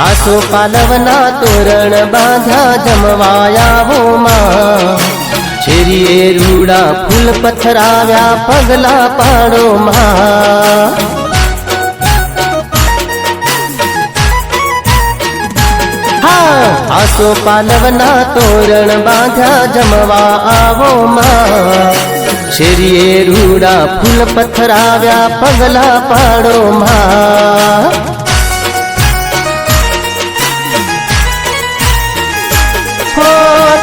आसो पालवना तोरण बांधा जमवायावो मां छेरीए रूड़ा फूल पथराव्या पगला पाड़ो मां आसो पालवना तोरण बांधा जमवा आवो मां छेरीए रूड़ा फूल पथराव्या पगला पाड़ो मां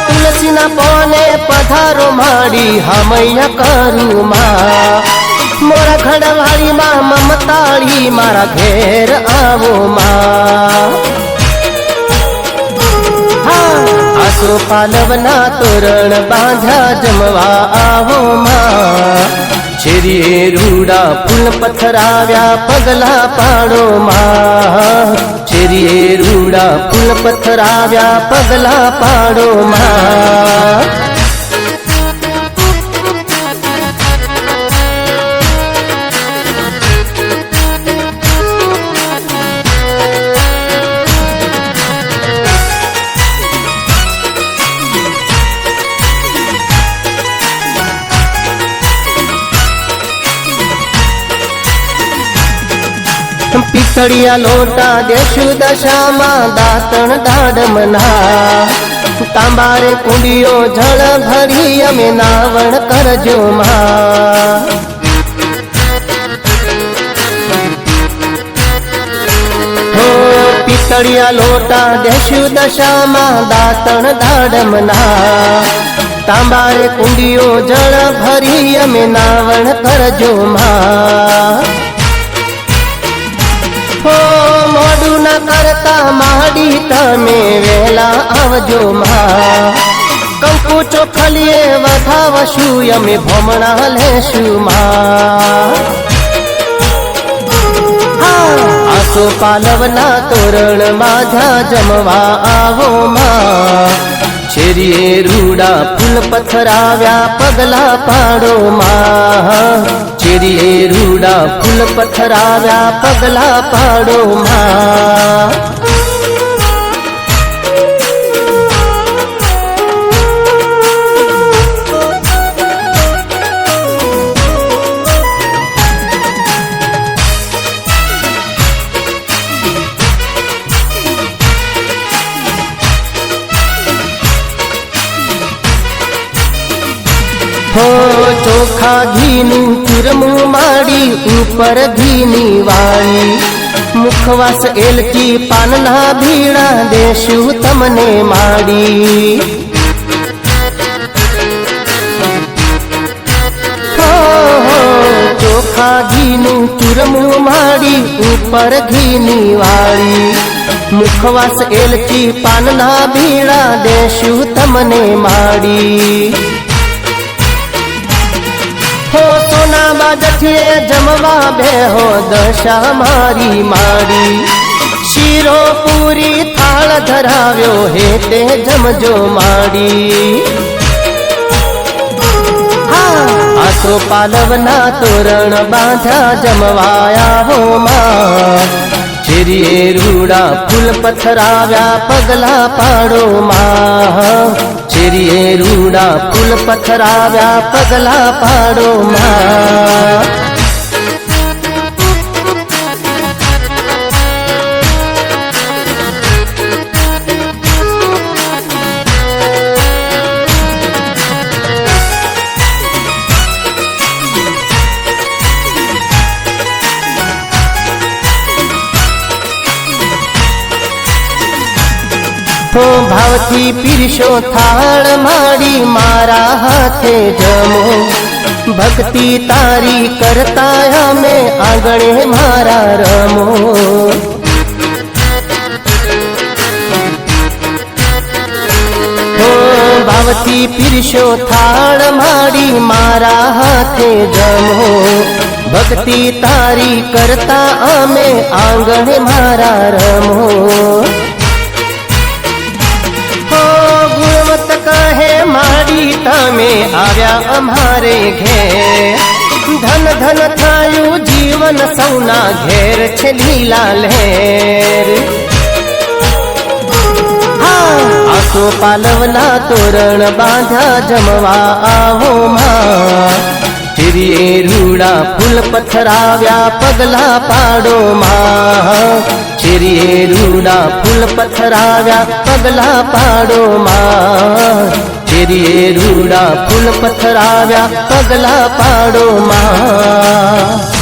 तुलसीना पोने पधारो माड़ी हमैया करू मां मोरा घड़वाड़ी मां ममताड़ी मारा घेर आवो मां आसो पालवना तोरण बांधा जमवा आवो मां छेरीए रूड़ा फूल पथराव्या पगला पाड़ो मां छेरीए रूड़ा फूल पथराव्या पगला पाड़ो मां पितड़िया लोटा देशु दशा मां दातण दाडमना तांबारे कुंडियो जल भरी अमे नावण करजो मां हो पितड़िया लोटा देशु दशा मां दातण दाडमना तांबारे कुंडियो जल भरी अमे नावण करजो मां मोडू न करता माड़ी तमे वेला आवजो मां कंकु चोखलिए वधावशु यमे भोमणा लेशु मां आसो पालवना तोरण बांधा जमवा आवो मां छेरीए रूड़ा फूल पथराव्या पगला पाड़ो मां छेरीए रूड़ा फूल पथराव्या पगला पाड़ो मां हो चोखा घीनु चूरमू माड़ी ऊपर घीनी वाली मुखवास एलची पानना भीड़ा देशु तमने माड़ी हो चोखा घीनु चूरमू माड़ी ऊपर घीनी वाली मुखवास एलची पानना भीड़ा देशु तमने माड़ी हो सोना बाजठे जमवा बेहो दशा मारी माड़ी शीरो पूरी थाल धराव्यो हेते जमजो माड़ी आसो पालवना तोरण बांधा जमवाया हो मां छेरीए रूड़ा फूल पथराव्या पगला पाड़ो मां छेरीए रूड़ा फूल पथराव्या पगला पाड़ो मां हो भावथी पीरशो थाळ माड़ी मारा हाथे जमो भक्ति तारी करता में आंगणे मारा रमो हो भावथी पीरशो थाळ माड़ी मारा हाथे जमो भक्ति तारी करता में आंगणे मारा रमो कहे माड़ी तमे आव्या अमारे घेर धन धन थायु जीवन सौना घेर छे लीला लहेर આસો પાલવના તોરણ બાંધ્યા જમવા આવો માં ચીરીએ રૂડા ફૂલ પથરાવ્યા પગલા પાડો માં ચીરીએ રૂડા ફૂલ પથરાવ્યા પગલા પાડો માં ચીરીએ રૂડા ફૂલ પથરાવ્યા પગલા પાડો માં